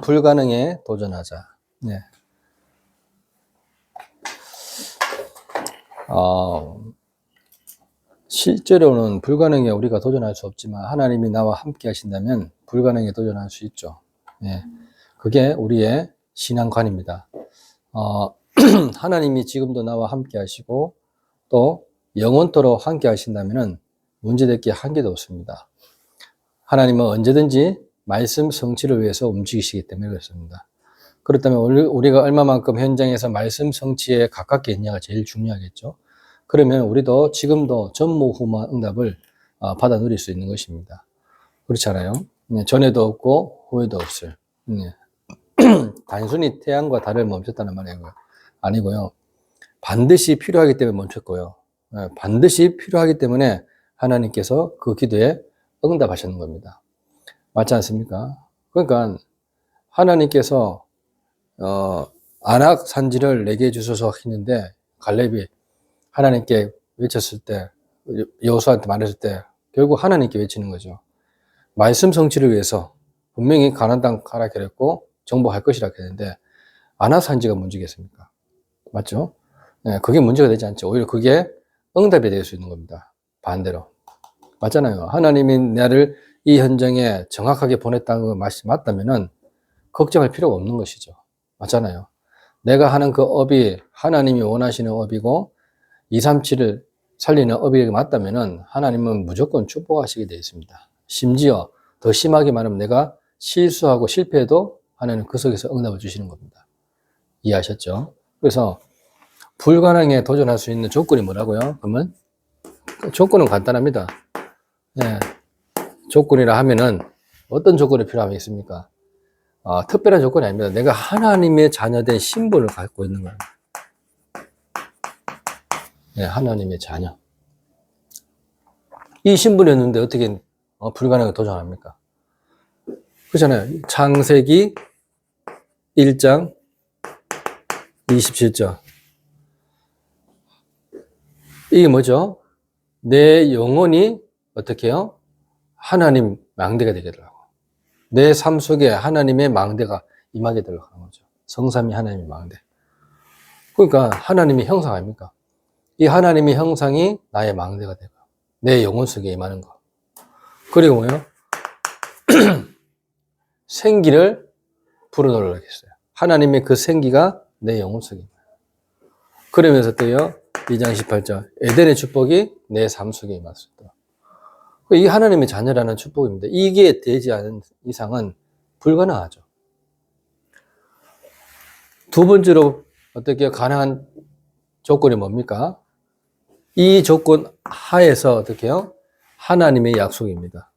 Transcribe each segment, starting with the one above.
불가능에 도전하자. 네. 실제로는 불가능에 우리가 도전할 수 없지만 하나님이 나와 함께 하신다면 불가능에 도전할 수 있죠. 네. 그게 우리의 신앙관입니다. 하나님이 지금도 나와 함께 하시고 또 영원토록 함께 하신다면 문제될 게 한 개도 없습니다. 하나님은 언제든지 말씀 성취를 위해서 움직이시기 때문에 그렇습니다. 그렇다면 우리가 얼마만큼 현장에서 말씀 성취에 가깝게 있냐가 제일 중요하겠죠. 그러면 우리도 지금도 전무후무한 응답을 받아 누릴 수 있는 것입니다. 그렇지 않아요? 네, 전에도 없고 후에도 없을. 네. 단순히 태양과 달을 멈췄다는 말이 아니고요. 반드시 필요하기 때문에 멈췄고요. 네, 반드시 필요하기 때문에 하나님께서 그 기도에 응답하시는 겁니다. 맞지 않습니까? 그러니까 하나님께서 안악 산지를 내게 주소서 했는데 갈렙이 하나님께 외쳤을 때, 여호수아한테 말했을 때 결국 하나님께 외치는 거죠. 말씀 성취를 위해서 분명히 가나안 땅 가라 그랬고 정복할 것이라 했는데 안악 산지가 문제겠습니까? 맞죠? 네, 그게 문제가 되지 않죠. 오히려 그게 응답이 될 수 있는 겁니다. 반대로. 맞잖아요. 하나님이 나를 이 현장에 정확하게 보냈다는 거 맞다면은 걱정할 필요가 없는 것이죠. 맞잖아요. 내가 하는 그 업이 하나님이 원하시는 업이고 237을 살리는 업이 맞다면은 하나님은 무조건 축복하시게 되어 있습니다. 심지어 더 심하게 말하면 내가 실수하고 실패해도 하나님은 그 속에서 응답을 주시는 겁니다. 이해하셨죠? 그래서 불가능에 도전할 수 있는 조건이 뭐라고요? 그러면 조건은 간단합니다. 네. 조건이라 하면은 어떤 조건이 필요하겠습니까? 특별한 조건이 아닙니다. 내가 하나님의 자녀된 신분을 갖고 있는 거예요. 네, 하나님의 자녀. 이 신분이었는데 어떻게 불가능에 도전합니까? 그렇잖아요. 창세기 1장 27절. 이게 뭐죠? 내 영혼이 어떻게 해요? 하나님 망대가 되게 되더라고. 내 삶 속에 하나님의 망대가 임하게 되려고 하는 거죠. 성삼위 하나님의 망대. 그러니까 하나님의 형상 아닙니까? 이 하나님의 형상이 나의 망대가 되고 내 영혼 속에 임하는 거. 그리고 뭐예요? 생기를 불어넣으려고 했어요. 하나님의 그 생기가 내 영혼 속에 임해요. 그러면서 또요, 2장 18절. 에덴의 축복이 내 삶 속에 임했었다. 이게 하나님의 자녀라는 축복입니다. 이게 되지 않은 이상은 불가능하죠. 두 번째로 어떻게 가능한 조건이 뭡니까? 이 조건 하에서 어떻게 해요? 하나님의 약속입니다.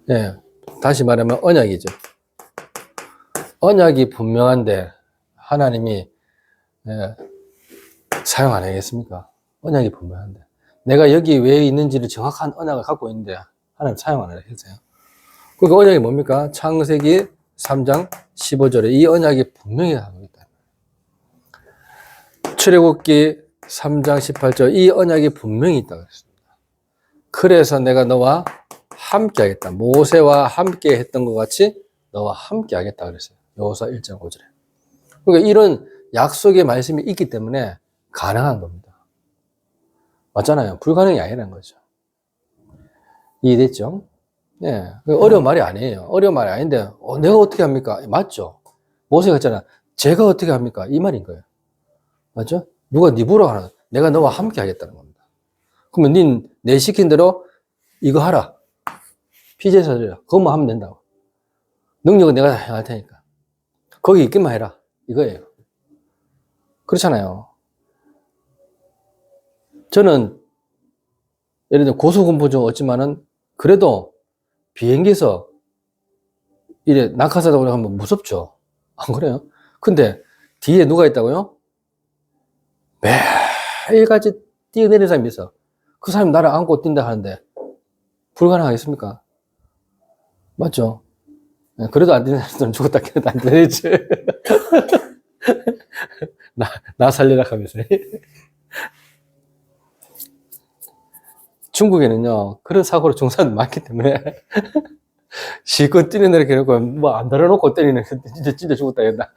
네, 다시 말하면 언약이죠. 언약이 분명한데 하나님이 사용 안 하겠습니까? 언약이 분명한데. 내가 여기 왜 있는지를 정확한 언약을 갖고 있는데 하나님 사용 안 하겠어요. 그 언약이 뭡니까? 창세기 3장 15절에 이 언약이 분명히 하고 있다. 출애굽기 3장 18절 이 언약이 분명히 있다고 했습니다. 그래서 내가 너와 함께 하겠다. 모세와 함께 했던 것 같이 너와 함께 하겠다 그랬어요. 여호수아 1장 5절에. 그러니까 이런 약속의 말씀이 있기 때문에 가능한 겁니다. 맞잖아요. 불가능이 아니라는 거죠. 이해됐죠? 네. 어려운 말이 아니에요. 어려운 말이 아닌데, 내가 어떻게 합니까? 맞죠? 모세가 했잖아. 제가 어떻게 합니까? 이 말인 거예요. 맞죠? 누가 네 보러 하나? 내가 너와 함께 하겠다는 겁니다. 그러면 내 시킨 대로 이거 하라. 피제사 드려. 그것만 하면 된다고. 능력은 내가 할 테니까. 거기 있기만 해라. 이거예요. 그렇잖아요. 저는 예를 들어 고소공포증 없지만은 그래도 비행기에서 이래 낙하사다고 하면 무섭죠. 안 그래요? 근데 뒤에 누가 있다고요? 매일같이 뛰어내리는 사람이 있어. 그 사람이 나를 안고 뛴다 하는데 불가능하겠습니까? 맞죠? 그래도 안 되는 사람들은 죽었다 깨어도 안 되지. 나 살리라 하면서. 중국에는요, 그런 사고로 죽은 사람들 많기 때문에, 실컷 뛰는 애를 겨누고, 뭐, 안 달아놓고 때리는, 진짜 죽었다, 했다.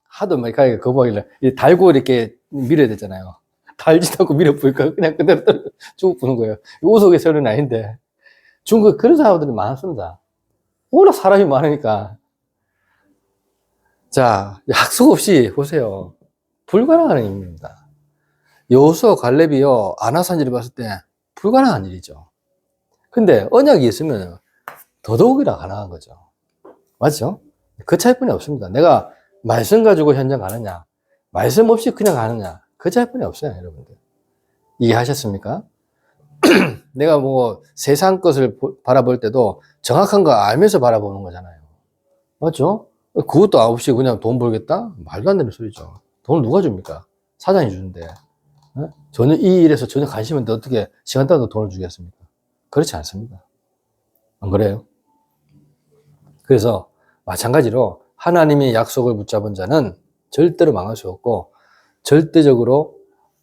하도 막, 거북이를, 달고 이렇게 밀어야 되잖아요. 달지도 않고 밀어보니까 그냥 그대로 죽어 부는 거예요. 우스갯소리는 아닌데. 중국에 그런 사람들이 많습니다. 워낙 사람이 많으니까. 자, 약속 없이 보세요. 불가능한 일입니다. 여호수아 갈렙이요, 아나산지를 봤을 때 불가능한 일이죠. 근데 언약이 있으면 더더욱이나 가능한 거죠. 맞죠? 그 차이뿐이 없습니다. 내가 말씀 가지고 현장 가느냐, 말씀 없이 그냥 가느냐, 그 차이뿐이 없어요, 여러분들. 이해하셨습니까? 내가 뭐 세상 것을 바라볼 때도 정확한 거 알면서 바라보는 거잖아요. 맞죠? 그것도 없이 그냥 돈 벌겠다? 말도 안 되는 소리죠. 돈을 누가 줍니까? 사장이 주는데. 전혀 이 일에서 전혀 관심이 없는데 어떻게 시간 따로 돈을 주겠습니까? 그렇지 않습니다. 안 그래요? 그래서 마찬가지로 하나님의 약속을 붙잡은 자는 절대로 망할 수 없고 절대적으로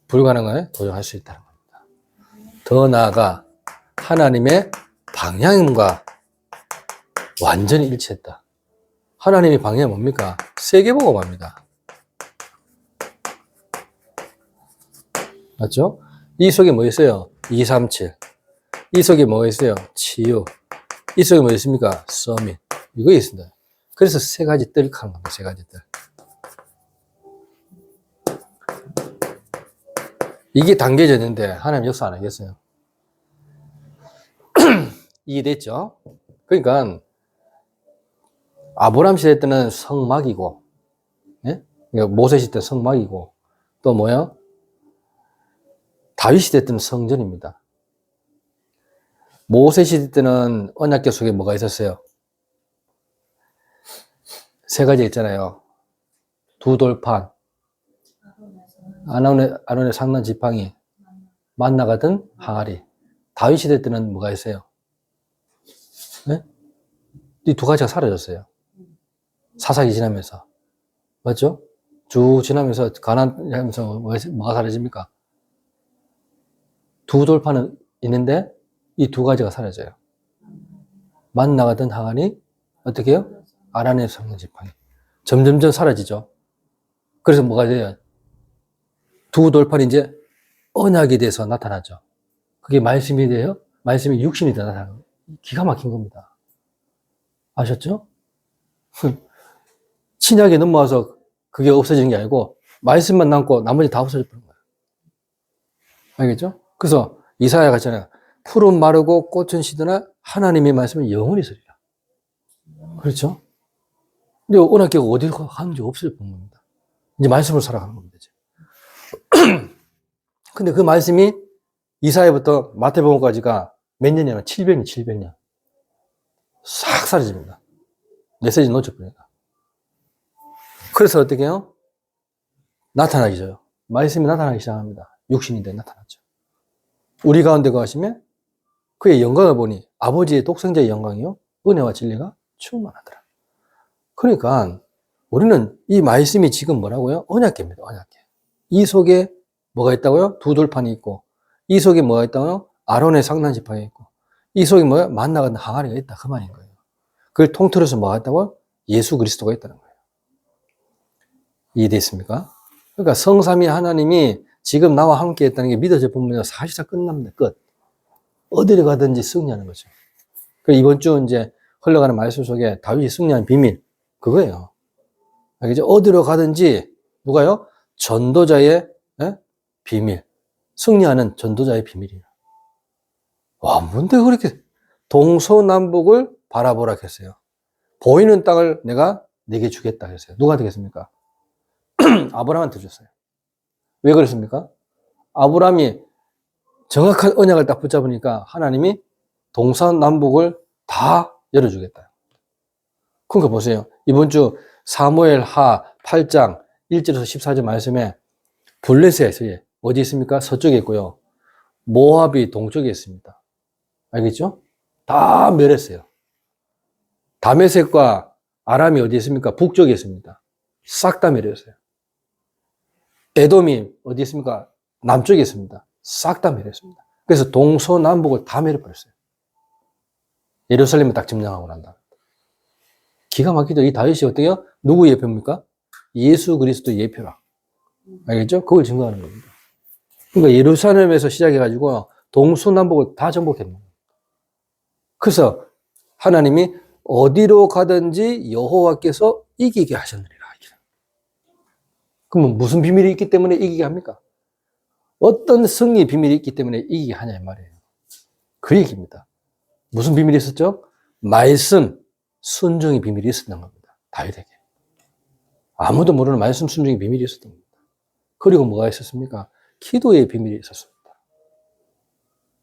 불가능을 도전할 수 있다는 겁니다. 더 나아가 하나님의 방향과 완전히 일치했다. 하나님의 방향이 뭡니까? 세계복음화입니다. 맞죠? 이 속에 뭐 있어요? 237. 이 속에 뭐가 있어요? 치유. 이 속에 뭐 있습니까? 서밋. 이거 있습니다. 그래서 세 가지 뜰 하는 겁니다. 세 가지 뜰. 이게 단계전인데 하나님 역사 안 하겠어요? 이해됐죠? 그러니까 아브라함 시대 때는 성막이고, 예? 그러니까 모세 시대 성막이고, 또 뭐야? 다윗 시대 때는 성전입니다. 모세 시대 때는 언약궤 속에 뭐가 있었어요? 세 가지 있잖아요. 두 돌판, 아론의 상난 지팡이, 만나가던 항아리. 다윗 시대 때는 뭐가 있어요? 네? 이 두 가지가 사라졌어요. 사사기 지나면서. 맞죠? 쭉 지나면서 가난하면서 뭐가 사라집니까? 두 돌판은 있는데 이 두 가지가 사라져요. 만나가던 항아리, 어떻게 해요? 아란의 상난 지팡이. 점점점 사라지죠. 그래서 뭐가 돼요? 두 돌판이 이제 언약이 돼서 나타나죠. 그게 말씀이 돼요? 말씀이 육신이 돼서 나타나는 거예요. 기가 막힌 겁니다. 아셨죠? 신약에 넘어와서 그게 없어지는 게 아니고 말씀만 남고 나머지 다 없어져 버린 거예요. 알겠죠? 그래서 이사야 같잖아요. 풀은 마르고 꽃은 시드나 하나님의 말씀은 영원히 서리라. 그렇죠? 근데 언약궤가 어디로 가는지 없어져 버린 겁니다. 이제 말씀으로 살아가는 겁니다. 이제. 근데 그 말씀이 이사야부터 마태복음까지가 몇 년이냐면 700년. 싹 사라집니다. 메시지 놓쳐버리니까. 그래서 어떻게 해요? 나타나기 죠. 말씀이 나타나기 시작합니다. 육신인데 나타났죠. 우리 가운데 거하시면 그의 영광을 보니 아버지의 독생자의 영광이요 은혜와 진리가 충만하더라. 그러니까 우리는 이 말씀이 지금 뭐라고요? 언약궤입니다. 언약궤. 이 속에 뭐가 있다고요? 두 돌판이 있고 이 속에 뭐가 있다고요? 아론의 상난 지팡이 있고 이 속에 뭐야? 만나가는 항아리가 있다. 그 말인 거예요. 그걸 통틀어서 뭐가 있다고요? 예수 그리스도가 있다는 거예요. 이해됐습니까? 그러니까 성삼위 하나님이 지금 나와 함께 했다는 게 믿어져 보면 사실상 끝납니다. 끝. 어디를 가든지 승리하는 거죠. 그리고 이번 주 이제 흘러가는 말씀 속에 다윗이 승리한 비밀, 그거예요. 알겠죠? 어디로 가든지, 누가요? 전도자의 비밀. 승리하는 전도자의 비밀이에요. 와, 뭔데 그렇게 동서남북을 바라보라 했어요. 보이는 땅을 내가 네게 주겠다 했어요. 누가 되겠습니까? 아브라함한테 줬어요. 왜 그랬습니까? 아브라함이 정확한 언약을 딱 붙잡으니까 하나님이 동서남북을 다 열어주겠다. 그러니까 보세요. 이번 주 사무엘 하 8장 1절에서 14절 말씀에 블레셋에 어디 있습니까? 서쪽에 있고요. 모압이 동쪽에 있습니다. 알겠죠? 다 멸했어요. 다메섹과 아람이 어디 있습니까? 북쪽에 있습니다. 싹 다 멸했어요. 에돔이 어디 있습니까? 남쪽에 있습니다. 싹 다 멸했습니다. 그래서 동서남북을 다 멸해버렸어요. 예루살렘을 딱 점령하고 난다. 기가 막히죠. 이 다윗이 어때요? 누구 예표입니까? 예수 그리스도 예표라. 알겠죠? 그걸 증거하는 겁니다. 그러니까 예루살렘에서 시작해가지고 동서남북을 다 정복했는 거예요. 그래서 하나님이 어디로 가든지 여호와께서 이기게 하셨느니라. 그러면 무슨 비밀이 있기 때문에 이기게 합니까? 어떤 승리의 비밀이 있기 때문에 이기게 하냐 이 말이에요. 그 얘기입니다. 무슨 비밀이 있었죠? 말씀, 순종의 비밀이 있었던 겁니다. 다윗에게. 아무도 모르는 말씀, 순종의 비밀이 있었던 겁니다. 그리고 뭐가 있었습니까? 기도의 비밀이 있었습니다.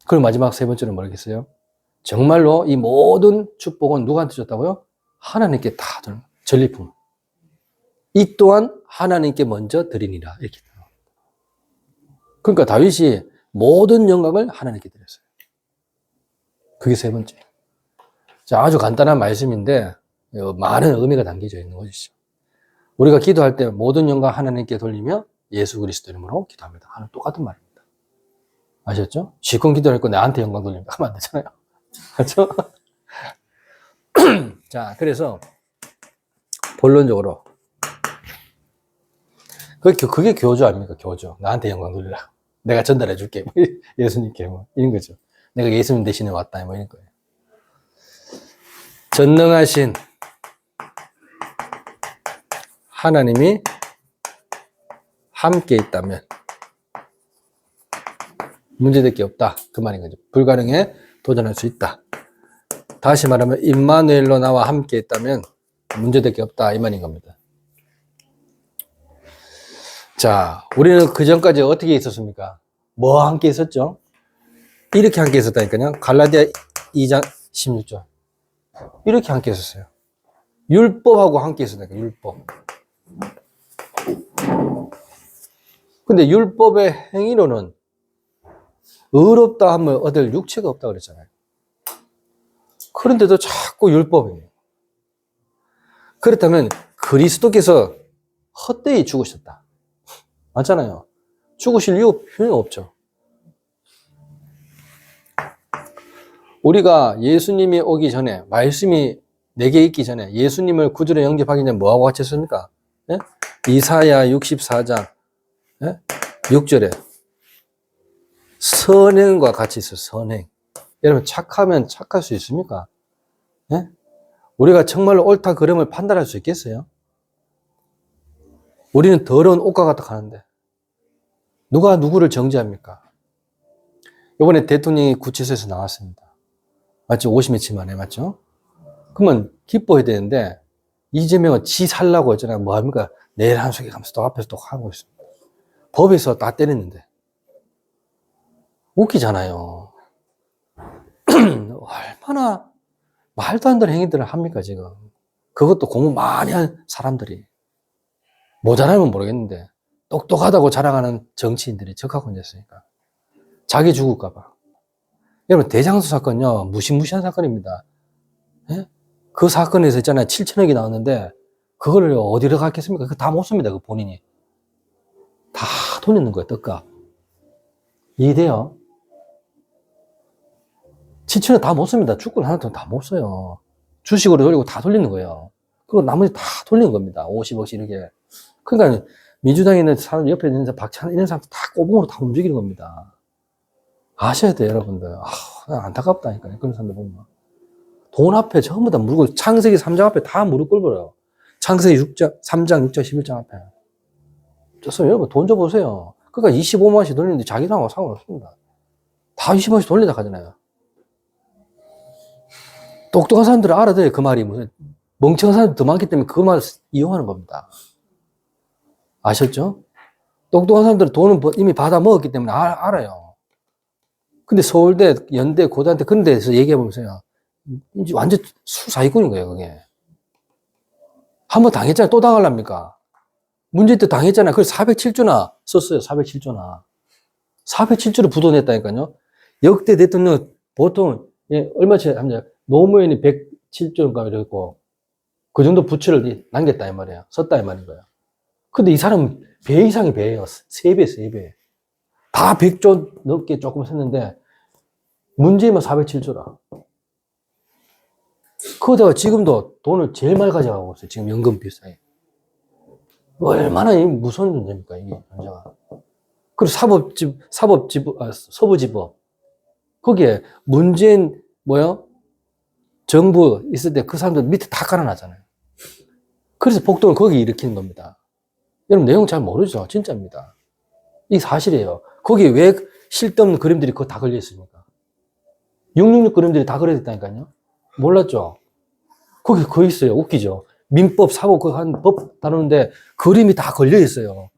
그리고 마지막 세 번째는 뭐겠어요? 정말로 이 모든 축복은 누구한테 줬다고요? 하나님께 다 주는 전리품. 이 또한 하나님께 먼저 드리니라. 이렇게. 그러니까 다윗이 모든 영광을 하나님께 드렸어요. 그게 세 번째. 자, 아주 간단한 말씀인데 많은 의미가 담겨져 있는 것이죠. 우리가 기도할 때 모든 영광 하나님께 돌리며 예수 그리스도 이름으로 기도합니다. 하는 똑같은 말입니다. 아셨죠? 시큰 기도할 거 나한테 영광 돌립니다. 하면 안 되잖아요. 그렇죠? 자, 그래서 본론적으로 그게 교조 아닙니까? 교조. 나한테 영광 돌리라. 내가 전달해 줄게. 예수님께 뭐 이런 거죠. 내가 예수님 대신에 왔다. 뭐 이런 거예요. 전능하신 하나님이 함께 있다면 문제될 게 없다. 그 말인 거죠. 불가능에 도전할 수 있다. 다시 말하면 임마누엘로 나와 함께 있다면 문제될 게 없다. 이 말인 겁니다. 자, 우리는 그 전까지 어떻게 있었습니까? 뭐 함께 있었죠? 이렇게 함께 있었다니까요. 갈라디아 2장 16절. 이렇게 함께 있었어요. 율법하고 함께 있었다니까, 율법. 근데 율법의 행위로는 의롭다 하면 얻을 육체가 없다고 그랬잖아요. 그런데도 자꾸 율법이에요. 그렇다면 그리스도께서 헛되이 죽으셨다. 맞잖아요. 죽으실 이유 필요 없죠. 우리가 예수님이 오기 전에, 말씀이 내게 있기 전에, 예수님을 구주로 영접하기 전에 뭐하고 같이 했습니까? 네? 이사야 64장 6절에 선행과 같이 있어요. 선행. 여러분 착하면 착할 수 있습니까? 네? 우리가 정말로 옳다 그름을 판단할 수 있겠어요? 우리는 더러운 옷과 같다 하는데 누가 누구를 정죄합니까? 이번에 대통령이 구치소에서 나왔습니다. 맞죠? 50며칠 만에 맞죠? 그러면 기뻐해야 되는데 이재명은 지 살라고 했잖아요. 뭐합니까? 내일 한석에 가면서 또 앞에서 또 하고 있습니다. 법에서 다 때렸는데 웃기잖아요. 얼마나 말도 안 되는 행위들을 합니까 지금. 그것도 공부 많이 한 사람들이. 모자라면 모르겠는데 똑똑하다고 자랑하는 정치인들이 적하고 있으니까 자기 죽을까 봐. 여러분 대장수 사건요 무시무시한 사건입니다. 예? 그 사건에서 있잖아요 7천억이 나왔는데 그거를 어디로 갔겠습니까? 그거 다 못 씁니다. 그 본인이 다 돌리는 거예요. 떡값. 이해돼요? 7천억 다 못 씁니다. 주권 하나도 다 못 써요. 주식으로 돌리고 다 돌리는 거예요. 그리고 나머지 다 돌리는 겁니다. 50억씩 이렇게. 그러니까 민주당에 있는 사람, 옆에 있는 박찬 이런 사람 다 꼬봉으로 다 움직이는 겁니다. 아셔야 돼요, 여러분들. 안타깝다니까요. 그런 사람들 보면. 돈 앞에 전부 다 무릎, 창세기 3장 앞에 다 무릎 꿇어요. 창세기 6장, 3장, 6장, 11장 앞에. 좋습니다. 여러분, 돈 줘보세요. 그러니까 25만원씩 돌리는데 자기랑하고 상관없습니다. 다 20만원씩 돌리다 가잖아요. 똑똑한 사람들은 알아들어요. 그 말이 무슨, 멍청한 사람들이 더 많기 때문에 그 말을 이용하는 겁니다. 아셨죠? 똑똑한 사람들은 돈은 이미 받아 먹었기 때문에 알아요. 근데 서울대, 연대, 고대한테 그런 데서 얘기해보면서요. 이제 완전 수사기꾼인 거예요, 그게. 한번 당했잖아요. 또 당하랍니까? 문제 때 당했잖아요. 그래서 407조나 썼어요. 407조나. 407조를 부도냈다니까요. 역대 대통령 보통 얼마 전에 노무현이 107조인가 이랬고 그 정도 부채를 남겼다 이 말이에요. 썼다 이 말인 거예요. 근데 이 사람은 배 이상의 배예요. 3배, 3배. 다 100조 넘게 조금 썼는데 문재인만 407조라. 그거다가 지금도 돈을 제일 많이 가져가고 있어요. 지금 연금 비싸게. 얼마나 무서운 존재입니까, 이게, 현재가. 그리고 서부지법. 거기에 문재인, 정부 있을 때 그 사람들 밑에 다 깔아놨잖아요. 그래서 폭동을 거기 일으키는 겁니다. 여러분, 내용 잘 모르죠? 진짜입니다. 이게 사실이에요. 거기에 왜 실데없는 그림들이 그거 다 걸려있습니까? 666 그림들이 다 걸려있다니까요? 몰랐죠? 거기 거 있어요. 웃기죠? 민법, 사법, 그 한 법 다루는데 그림이 다 걸려있어요.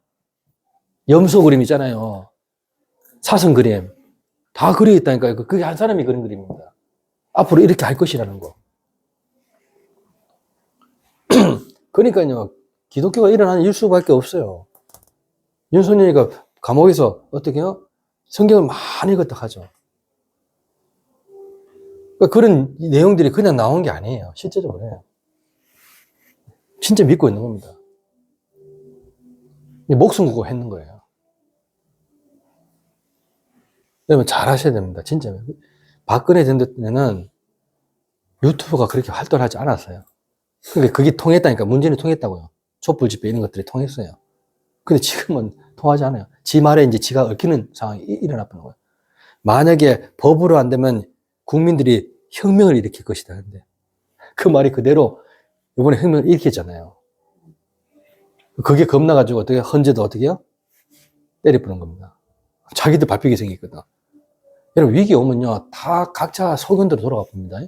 염소 그림 있잖아요. 사슴 그림. 다 그려있다니까요. 그게 한 사람이 그린 그림입니다. 앞으로 이렇게 할 것이라는 거. 그러니까요, 기독교가 일어나는 일수밖에 없어요. 윤석열이가 감옥에서 어떻게 해요? 성경을 많이 읽었다 하죠. 그러니까 그런 내용들이 그냥 나온 게 아니에요. 실제적으로. 진짜 믿고 있는 겁니다. 목숨 걸고 했는 거예요. 여러분 잘 하셔야 됩니다. 진짜. 박근혜 전 대통령은 유튜브가 그렇게 활동하지 않았어요. 그러니까 그게 통했다니까. 문제는 통했다고요. 촛불 집회 이런 것들이 통했어요. 근데 지금은 통하지 않아요. 지 말에 이제 지가 얽히는 상황이 일어났다는 거예요. 만약에 법으로 안 되면 국민들이 혁명을 일으킬 것이다. 근데 그 말이 그대로 이번에 혁명을 일으켰잖아요. 그게 겁나가지고 어떻게 헌재도 어떻게 해요? 때려부는 겁니다. 자기들 밟히게 생겼거든. 여러분 위기 오면요 다 각자 소견대로 돌아가 봅니다.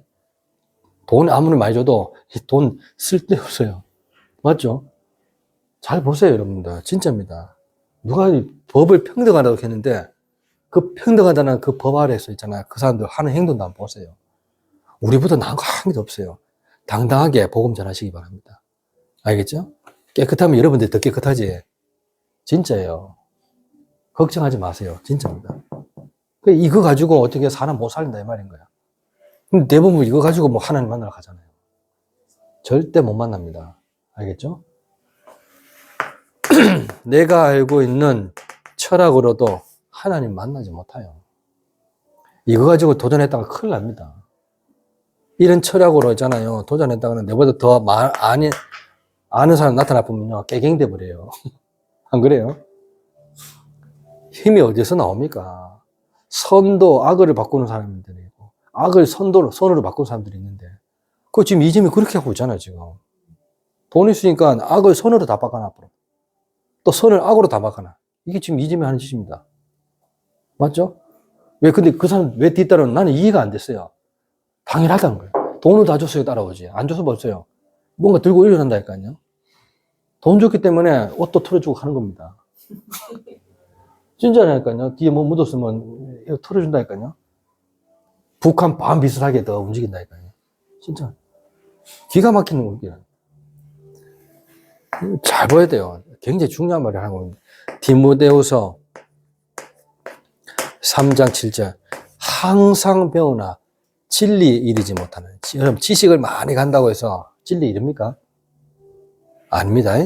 돈 아무리 많이 줘도 돈 쓸 데 없어요. 맞죠? 잘 보세요 여러분들. 진짜입니다. 누가 법을 평등하다고 했는데 그 평등하다는 그 법 아래에서 있잖아요. 그 사람들 하는 행동도 한번 보세요. 우리보다 나은 거 한 개도 없어요. 당당하게 복음 전하시기 바랍니다. 알겠죠? 깨끗하면 여러분들이 더 깨끗하지. 진짜예요. 걱정하지 마세요. 진짜입니다. 이거 가지고 어떻게 사람 못 살린다 이 말인 거야. 근데 대부분 이거 가지고 뭐 하나님 만나러 가잖아요. 절대 못 만납니다. 알겠죠? 내가 알고 있는 철학으로도 하나님 만나지 못해요. 이거 가지고 도전했다가 큰일 납니다. 이런 철학으로 있잖아요. 도전했다가는 내보다 더 아는 사람 나타나보면요. 깨갱돼 버려요. 안 그래요? 힘이 어디서 나옵니까? 선도 악을 바꾸는 사람들이 있고, 악을 선으로 바꾸는 사람들이 있는데, 그 지금 이재명이 그렇게 하고 있잖아요, 지금. 돈 있으니까 악을 선으로 다 바꿔놔. 또 선을 악으로 다 바꿔놔. 이게 지금 이재명이 하는 짓입니다. 맞죠? 근데 그 사람 왜 뒤따르는 나는 이해가 안 됐어요. 당연하다는 거예요. 돈을 다 줬어요, 따라오지. 안 줘서 벌써요. 뭔가 들고 일어난다니까요. 돈 줬기 때문에 옷도 털어주고 하는 겁니다. 진짜라니까요. 뒤에 뭐 묻었으면 이거 털어준다니까요. 북한 반 비슷하게 더 움직인다니까요. 진짜. 기가 막히는 겁니다. 잘 봐야 돼요. 굉장히 중요한 말을 하는 겁니다. 디모데후서 3장 7절. 항상 배우나 진리 이르지 못하는. 여러분, 지식을 많이 간다고 해서 진리 이릅니까? 아닙니다.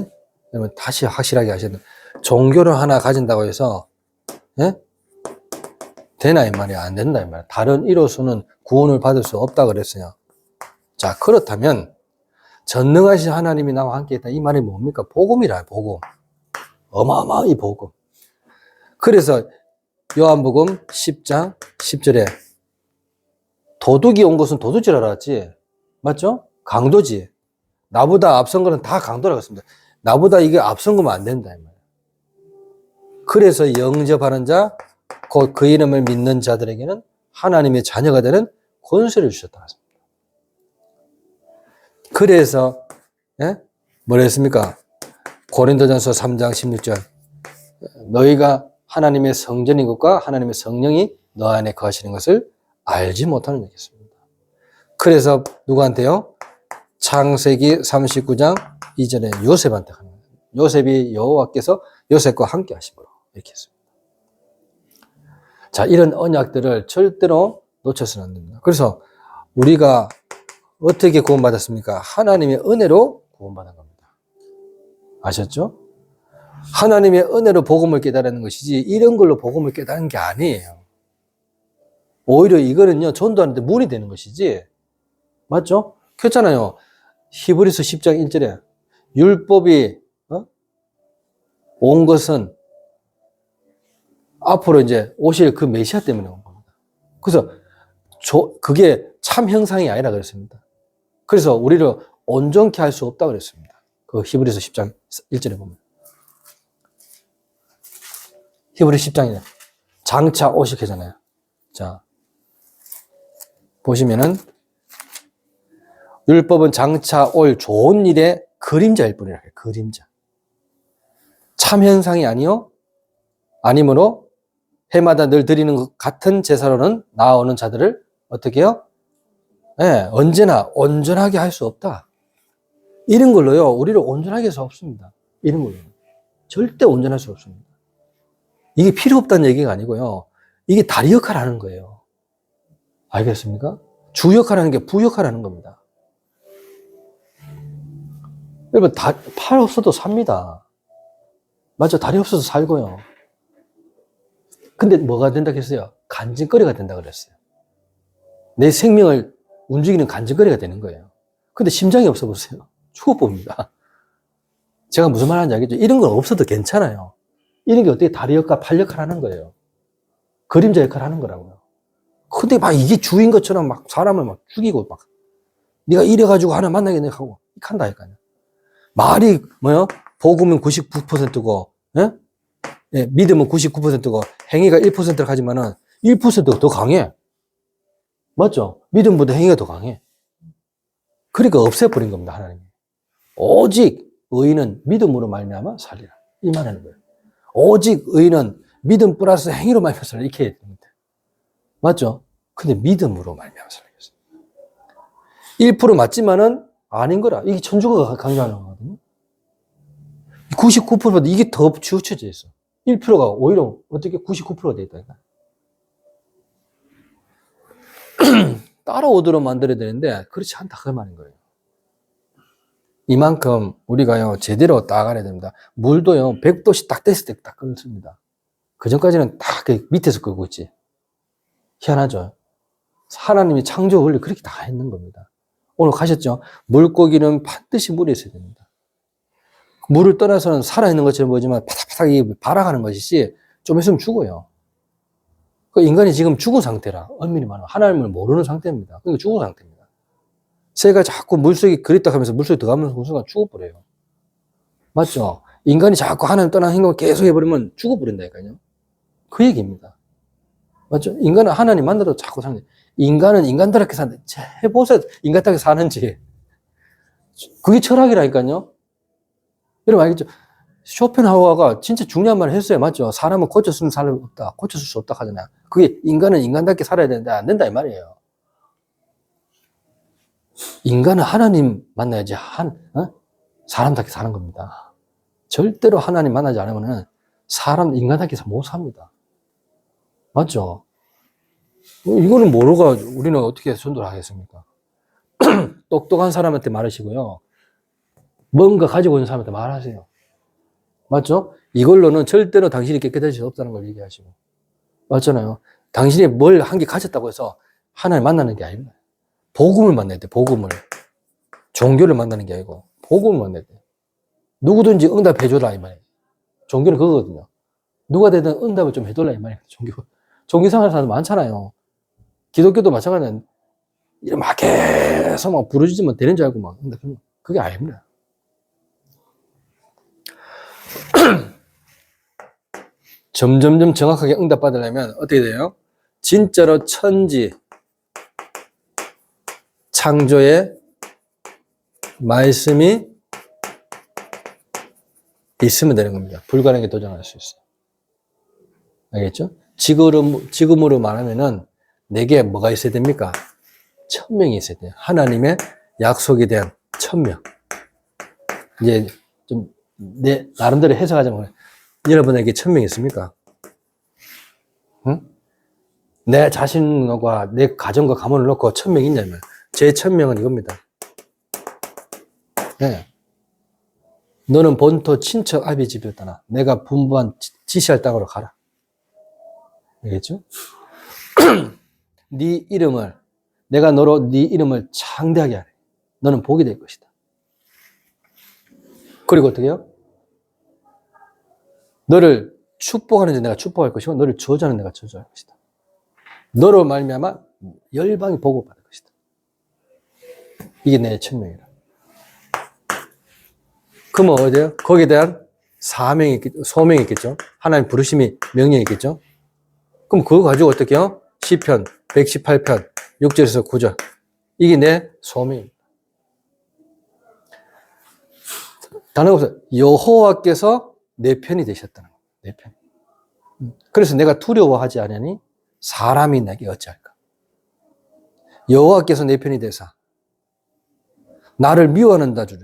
여러분, 다시 확실하게 하셔야 돼요. 종교를 하나 가진다고 해서, 예? 되나, 이 말이야? 안 된다, 이 말이야. 다른 이로서는 구원을 받을 수 없다 그랬어요. 자, 그렇다면, 전능하신 하나님이 나와 함께 있다. 이 말이 뭡니까? 복음이라, 복음. 어마어마한 복음. 그래서, 요한복음 10장 10절에, 도둑이 온 것은 도둑질 알았지. 맞죠? 강도지. 나보다 앞선 거는 다 강도라고 했습니다. 나보다 이게 앞선 거면 안 된다. 이 말이야. 그래서 영접하는 자, 곧 그 이름을 믿는 자들에게는 하나님의 자녀가 되는 권세를 주셨다. 그래서, 예? 뭐라 했습니까? 고린도전서 3장 16절. 너희가 하나님의 성전인 것과 하나님의 성령이 너 안에 거하시는 것을 알지 못하는 얘기였습니다. 그래서 누구한테요? 창세기 39장 2절에 요셉한테 하는 거예요. 요셉이 여호와께서 요셉과 함께 하심으로 이렇게 했습니다. 자, 이런 언약들을 절대로 놓쳐서는 안 됩니다. 그래서 우리가 어떻게 구원받았습니까? 하나님의 은혜로 구원받은 겁니다. 아셨죠? 하나님의 은혜로 복음을 깨달은 것이지 이런 걸로 복음을 깨달은 게 아니에요. 오히려 이거는요, 전도하는데 문이 되는 것이지. 맞죠? 그렇잖아요. 히브리서 10장 1절에 율법이 온 것은 앞으로 이제 오실 그 메시아 때문에 온 겁니다. 그래서 그게 참 형상이 아니라 그랬습니다. 그래서 우리를 온전케 할 수 없다 그랬습니다. 그 히브리서 10장 1절에 보면. 히브리 10장이네. 장차 오시게잖아요. 자, 보시면은 율법은 장차 올 좋은 일의 그림자일 뿐이라 해요. 그림자. 참 현상이 아니므로 해마다 늘 드리는 것 같은 제사로는 나아오는 자들을 어떻게 해요? 네, 언제나 온전하게 할 수 없다. 이런 걸로요, 우리를 온전하게 할 수 없습니다. 이런 걸로. 절대 온전할 수 없습니다. 이게 필요 없다는 얘기가 아니고요. 이게 다리 역할을 하는 거예요. 알겠습니까? 주 역할을 하는 게 부 역할을 하는 겁니다. 여러분, 팔 없어도 삽니다. 맞죠? 다리 없어도 살고요. 근데 뭐가 된다고 했어요? 간증거리가 된다고 그랬어요. 내 생명을 움직이는 간증거리가 되는 거예요. 근데 심장이 없어 보세요. 죽어봅니다. 제가 무슨 말 하는지 알겠죠? 이런 건 없어도 괜찮아요. 이런 게 어떻게 다리 역할, 팔 역할 하는 거예요. 그림자 역할 하는 거라고요. 근데 막 이게 주인 것처럼 막 사람을 막 죽이고 막 네가 이래가지고 하나 만나겠네 하고 한다니까요. 말이 뭐요? 복음은 99%고, 예? 예, 믿음은 99%고 행위가 1%를 하지만은 1%가 더 강해. 맞죠? 믿음보다 행위가 더 강해. 그러니까 없애버린 겁니다, 하나님이. 오직 의인은 믿음으로 말미암아 살리라. 이 말하는 거예요. 오직 의인은 믿음 플러스 행위로 말미암아 살리라. 이렇게 해야 됩니다. 맞죠? 근데 믿음으로 말미암아 살리겠어요. 1% 맞지만은 아닌 거라. 이게 천주교가 강조하는 거거든요. 99%보다 이게 더 치우쳐져 있어. 1%가 오히려 어떻게 99%가 돼 있다니까. 따라오도록 만들어야 되는데 그렇지 않다 그 말인 거예요. 이만큼 우리가요 제대로 따라가야 됩니다. 물도요 100도씨 딱 됐을 때 딱 끓습니다. 그 전까지는 딱 밑에서 끓고 있지. 희한하죠. 하나님이 창조 원리 그렇게 다 했는 겁니다. 오늘 가셨죠? 물고기는 반드시 물에 있어야 됩니다. 물을 떠나서는 살아있는 것처럼 보이지만 파닥파닥 발아가는 것이지 좀 있으면 죽어요. 그 인간이 지금 죽은 상태라 엄밀히 말하면 하나님을 모르는 상태입니다. 그러니까 죽은 상태입니다. 새가 자꾸 물속에 그립다 하면서 물속에 들어가면서 그 순간 죽어버려요. 맞죠? 인간이 자꾸 하나님 떠난 행동을 계속 해버리면 죽어버린다니까요. 그 얘기입니다. 맞죠? 인간은 하나님 만나도 자꾸 사는 인간은 인간답게 사는데 해보세요. 인간답게 사는지. 그게 철학이라니까요. 여러분 알겠죠? 쇼펜하우어가 진짜 중요한 말을 했어요. 맞죠? 사람은 고쳐쓰는 사람이 없다. 고쳐줄 수 없다 하잖아요. 그게 인간은 인간답게 살아야 되는데 안 된다 이 말이에요. 인간은 하나님 만나야지 사람답게 사는 겁니다. 절대로 하나님 만나지 않으면 사람 인간답게 못 삽니다. 맞죠? 이거는 모르고 우리는 어떻게 전도를 하겠습니까? 똑똑한 사람한테 말하시고요. 뭔가 가지고 있는 사람한테 말하세요. 맞죠? 이걸로는 절대로 당신이 깨끗해질 수 없다는 걸 얘기하시고. 맞잖아요. 당신이 뭘 한 개 가졌다고 해서 하나님 만나는 게 아닙니다. 복음을 만나야 돼, 복음을. 종교를 만나는 게 아니고, 복음을 만나야 돼. 누구든지 응답해줘라, 이 말이에요. 종교는 그거거든요. 누가 되든 응답을 좀 해달라, 이 말이에요. 종교 생활하는 사람 많잖아요. 기독교도 마찬가지예요. 막 계속 막 부르짖으면 되는 줄 알고 막 응답하는 거. 그게 아닙니다. 점점점 정확하게 응답받으려면 어떻게 돼요? 진짜로 천지, 창조의 말씀이 있으면 되는 겁니다. 불가능에 도전할 수 있어요. 알겠죠? 지금으로 말하면은 내게 뭐가 있어야 됩니까? 1000명이 있어야 돼요. 하나님의 약속에 대한 1000명. 이제 좀 내 나름대로 해석하자면 여러분에게 1000명 있습니까? 응? 내 자신과 내 가정과 가문을 놓고 1000명이 있냐면 제 1000명은 이겁니다. 네. 너는 본토 친척 아비 집에 떠나 내가 분부한 지시할 땅으로 가라. 알겠죠? 네 이름을 내가 너로 네 이름을 창대하게 하래. 너는 복이 될 것이다. 그리고 어떻게 해요? 너를 축복하는 자 내가 축복할 것이고 너를 저주하는 내가 저주할 것이다. 너로 말미암아 열방이 복을 받을 것이다. 이게 내 1000명이라. 그러면 어디에요? 거기에 대한 사명이 있겠죠. 소명이 있겠죠. 하나님 부르심이 명령이 있겠죠. 그럼 그거 가지고 어떻게 해요? 시편 118편 6절에서 9절. 이게 내 소명입니다. 다른 것은 여호와께서 내 편이 되셨다는 거예요. 내 편. 그래서 내가 두려워하지 않으니 사람이 내게 어찌할까? 여호와께서 내 편이 되사 나를 미워하는 자 중에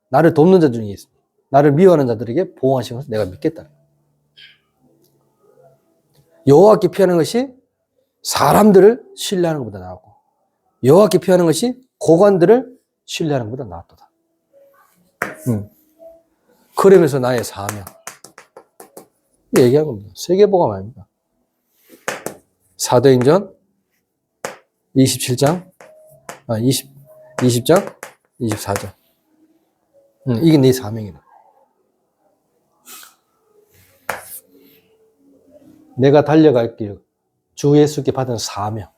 나를 돕는 자 중에 있습니다. 나를 미워하는 자들에게 보호하시는 것을 내가 믿겠다. 여호와께 피하는 것이 사람들을 신뢰하는 것보다 나았고 여호와께 피하는 것이 고관들을 신뢰하는 것보다 나았도다. 그러면서 나의 사명 얘기한 겁니다. 세계복음 아닙니다. 사도행전 27장 20장 24절. 이게 네 사명이다. 내가 달려갈 길, 주 예수께 받은 사명,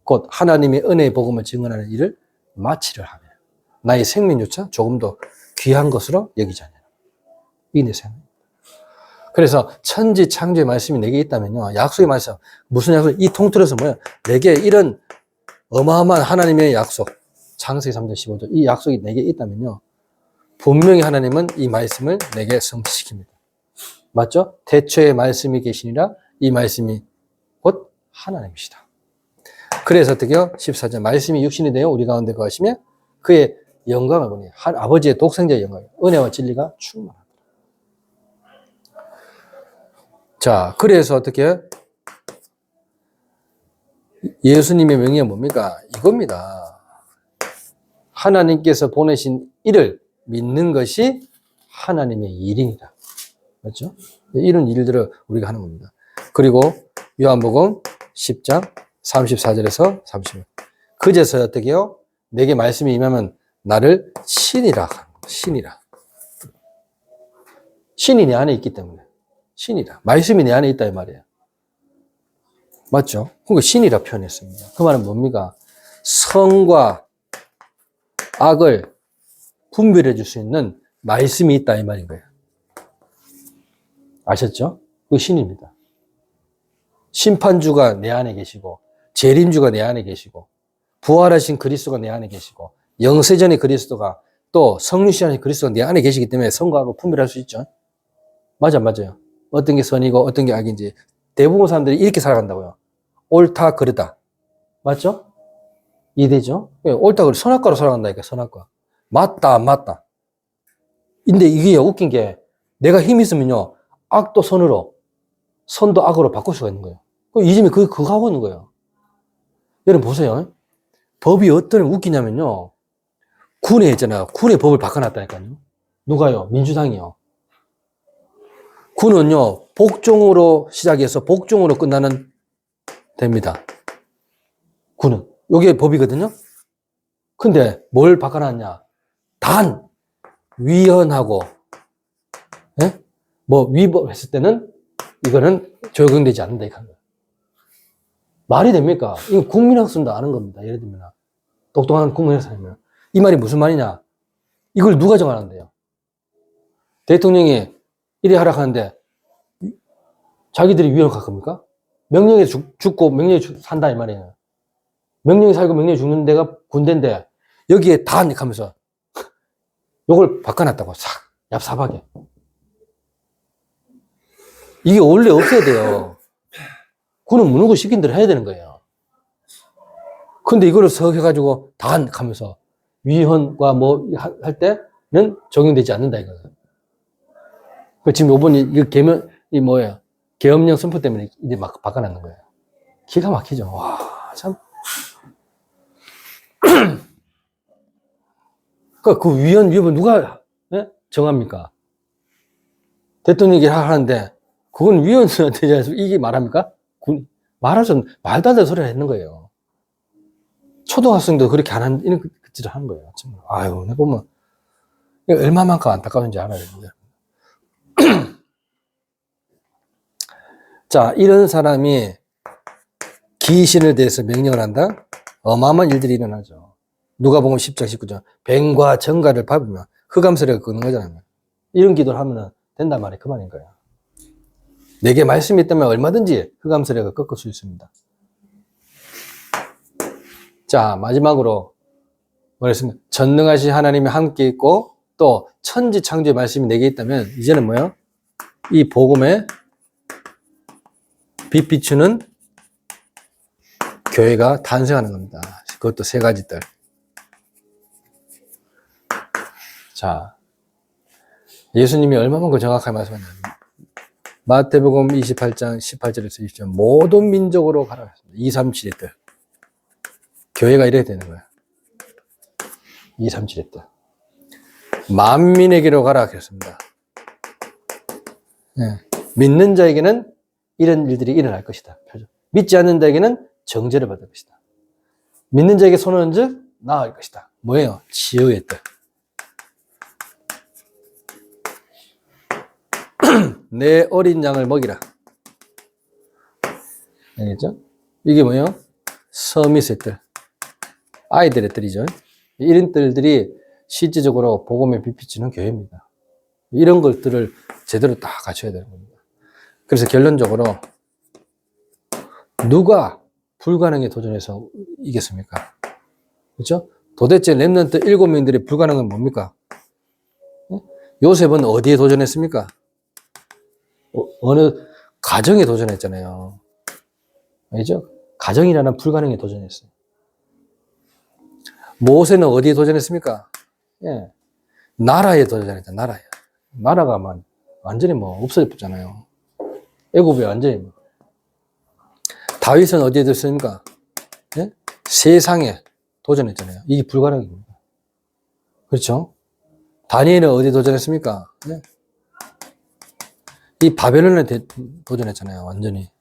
곧 하나님의 은혜의 복음을 증언하는 일을 마치려 하며 나의 생명조차 조금 더 귀한 것으로 여기지 않느냐. 이게 내 생명. 그래서 천지 창조의 말씀이 내게 있다면요. 약속의 말씀. 무슨 약속? 이 통틀어서 뭐야? 내게 이런 어마어마한 하나님의 약속. 창세기 3장 15절. 이 약속이 내게 있다면요. 분명히 하나님은 이 말씀을 내게 성취시킵니다. 맞죠? 태초에 말씀이 계시니라 이 말씀이 곧 하나님이시다. 그래서 어떻게요? 14절. 말씀이 육신이 되어 우리 가운데 거하시며 그의 영광을 보니 아버지의 독생자의 영광, 은혜와 진리가 충만하다. 자, 그래서 어떻게 예수님의 명령은 뭡니까? 이겁니다. 하나님께서 보내신 이를 믿는 것이 하나님의 일입니다. 맞죠? 이런 일들을 우리가 하는 겁니다. 그리고 요한복음 10장 34절에서 30절. 그제서 어떻게 해요? 내게 말씀이 임하면 나를 신이라 하는 겁니다. 신이라. 신이 내 안에 있기 때문에. 신이라. 말씀이 내 안에 있다 이 말이에요. 맞죠? 그러니까 신이라 표현했습니다. 그 말은 뭡니까? 선과 악을 분별해 줄 수 있는 말씀이 있다 이 말인 거예요. 아셨죠? 그 신입니다. 심판주가 내 안에 계시고 재림주가 내 안에 계시고 부활하신 그리스도가 내 안에 계시고 영세전의 그리스도가 또 성육신하신 그리스도가 내 안에 계시기 때문에 선과 악을 분별할 수 있죠. 맞아요. 어떤 게 선이고 어떤 게 악인지 대부분 사람들이 이렇게 살아간다고요. 옳다 그르다. 맞죠? 이해되죠? 옳다 그르다. 선악과로 살아간다니까. 선악과. 맞다 안 맞다. 근데 이게 웃긴 게 내가 힘이 있으면요. 악도 선으로 선도 악으로 바꿀 수가 있는 거예요. 이즘이 그거 하고 있는 거예요. 여러분 보세요. 법이 어떤 웃기냐면요. 군에 있잖아요. 군의 법을 바꿔놨다니까요. 누가요? 민주당이요. 군은요. 복종으로 시작해서 복종으로 끝나는 됩니다. 군은. 이게 법이거든요. 근데 뭘 바꿔놨냐. 단 위헌하고 예? 뭐 위법했을 때는 이거는 적용되지 않는다 이거 말이 됩니까? 이거 국민학습도 아는 겁니다. 예를 들면 똑똑한 국민학습이면 이 말이 무슨 말이냐? 이걸 누가 정하는데요? 대통령이 이래 하라 하는데 자기들이 위헌할 겁니까? 명령에 죽고 명령에 산다 이 말이에요. 명령에 살고 명령에 죽는 데가 군대인데 여기에 다 하면서 요걸 바꿔놨다고 싹 얍삽하게. 이게 원래 없어야 돼요. 군은 무능고 시킨 대로 해야 되는 거예요. 근데 이거를 석 해가지고 단 하면서 위헌과 뭐 할 때는 적용되지 않는다 이거예요. 지금 요번에 이거 개헌령 선포 때문에 이제 막 바꿔놨는 거예요. 기가 막히죠. 와, 참. 그 위협을 누가 정합니까? 대통령이 하는데, 그건 위원한테 대해서 이게 말합니까? 말하죠. 말도 안 되는 소리를 했는 거예요. 초등학생도 그렇게 안 하는, 이런 짓을 하는 거예요. 정말. 아유, 내 보면, 얼마만큼 안타까운지 알아요. 자, 이런 사람이 귀신에 대해서 명령을 한다? 어마어마한 일들이 일어나죠. 누가복음 10장 19절. 뱀과 정갈을 밟으면 흑암소리가 끄는 거잖아요. 이런 기도를 하면 된단 말이에요. 그 말인 거예요. 내게 말씀이 있다면 얼마든지 흑암소리가 꺾을 수 있습니다. 자, 마지막으로 뭐랬습니까? 전능하신 하나님이 함께 있고 또 천지 창조의 말씀이 내게 있다면 이제는 뭐예요? 이 복음에 빛 비추는 교회가 탄생하는 겁니다. 그것도 세 가지들. 자, 예수님이 얼마만큼 정확하게 말씀하냐면 마태복음 28장 18절에서 20절 모든 민족으로 가라. 237의 뜻. 교회가 이래야 되는 거야. 237의 뜻. 만민에게로 가라 그랬습니다. 네. 믿는 자에게는 이런 일들이 일어날 것이다. 믿지 않는 자에게는 정죄를 받을 것이다. 믿는 자에게 손을 얹어 나아갈 것이다. 뭐예요? 지혜의 뜻. 내 어린 양을 먹이라. 알겠죠? 이게 뭐예요? 서밋의 뜻. 아이들의 뜻이죠. 이런 뜻들이 실질적으로 복음에 비비치는 교회입니다. 이런 것들을 제대로 다 갖춰야 되는 겁니다. 그래서 결론적으로 누가 불가능에 도전해서 이겼습니까? 그렇죠? 도대체 렘넌트 7명들이 불가능한 건 뭡니까? 요셉은 어디에 도전했습니까? 어느 가정에 도전했잖아요. 알죠? 가정이라는 불가능에 도전했어요. 모세는 어디에 도전했습니까? 예. 나라에 도전했다, 나라에. 나라가 완전히 없어졌잖아요. 애굽에 완전히. 다윗은 어디에 도전했습니까? 예? 세상에 도전했잖아요. 이게 불가능입니다. 그렇죠? 다니엘은 어디에 도전했습니까? 예? 이 바벨론에 도전했잖아요. 완전히.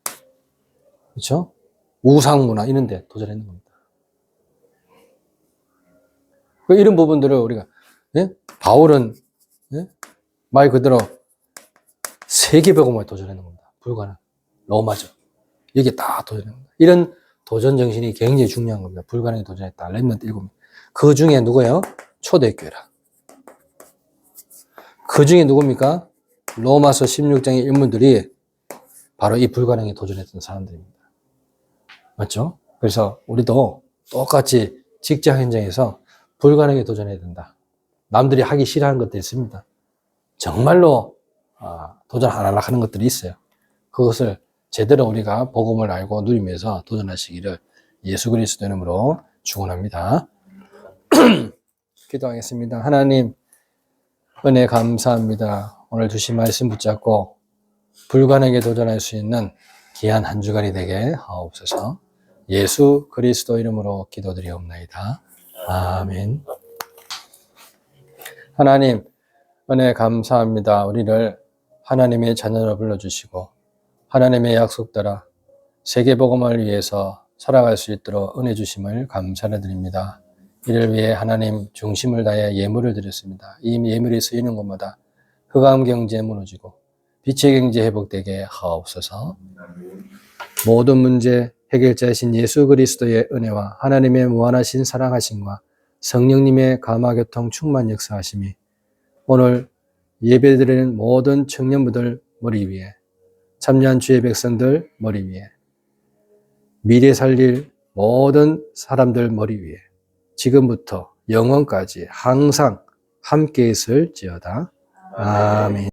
그렇죠? 우상문화 이런 데 도전했는 겁니다. 이런 부분들을 우리가 바울은 말 그대로 세계복음에 도전했는 겁니다. 불가능. 로마죠. 이게 다 도전했는 겁니다. 이런 도전 정신이 굉장히 중요한 겁니다. 불가능에 도전했다. 렘넌트 7명. 그 중에 누구예요? 초대교회라. 그 중에 누굽니까? 로마서 16장의 인물들이 바로 이 불가능에 도전했던 사람들입니다. 맞죠? 그래서 우리도 똑같이 직장 현장에서 불가능에 도전해야 된다. 남들이 하기 싫어하는 것들이 있습니다. 정말로 도전 안 하려고 하는 것들이 있어요. 그것을 제대로 우리가 복음을 알고 누리면서 도전하시기를 예수 그리스도 이름으로 축원합니다. 기도하겠습니다. 하나님 은혜 감사합니다. 오늘 주신 말씀 붙잡고 불가능에 도전할 수 있는 귀한 한 주간이 되게 하옵소서. 예수 그리스도 이름으로 기도드리옵나이다. 아멘. 하나님 은혜 감사합니다. 우리를 하나님의 자녀로 불러주시고 하나님의 약속 따라 세계복음을 위해서 살아갈 수 있도록 은혜 주심을 감사드립니다. 이를 위해 하나님 중심을 다해 예물을 드렸습니다. 이 예물이 쓰이는 곳마다 흑암 경제 무너지고 빛의 경제 회복되게 하옵소서. 모든 문제 해결자이신 예수 그리스도의 은혜와 하나님의 무한하신 사랑하심과 성령님의 감화교통 충만 역사하심이 오늘 예배드리는 모든 청년부들 머리 위에 참여한 주의 백성들 머리 위에 미래 살릴 모든 사람들 머리 위에 지금부터 영원까지 항상 함께 있을지어다. 아멘.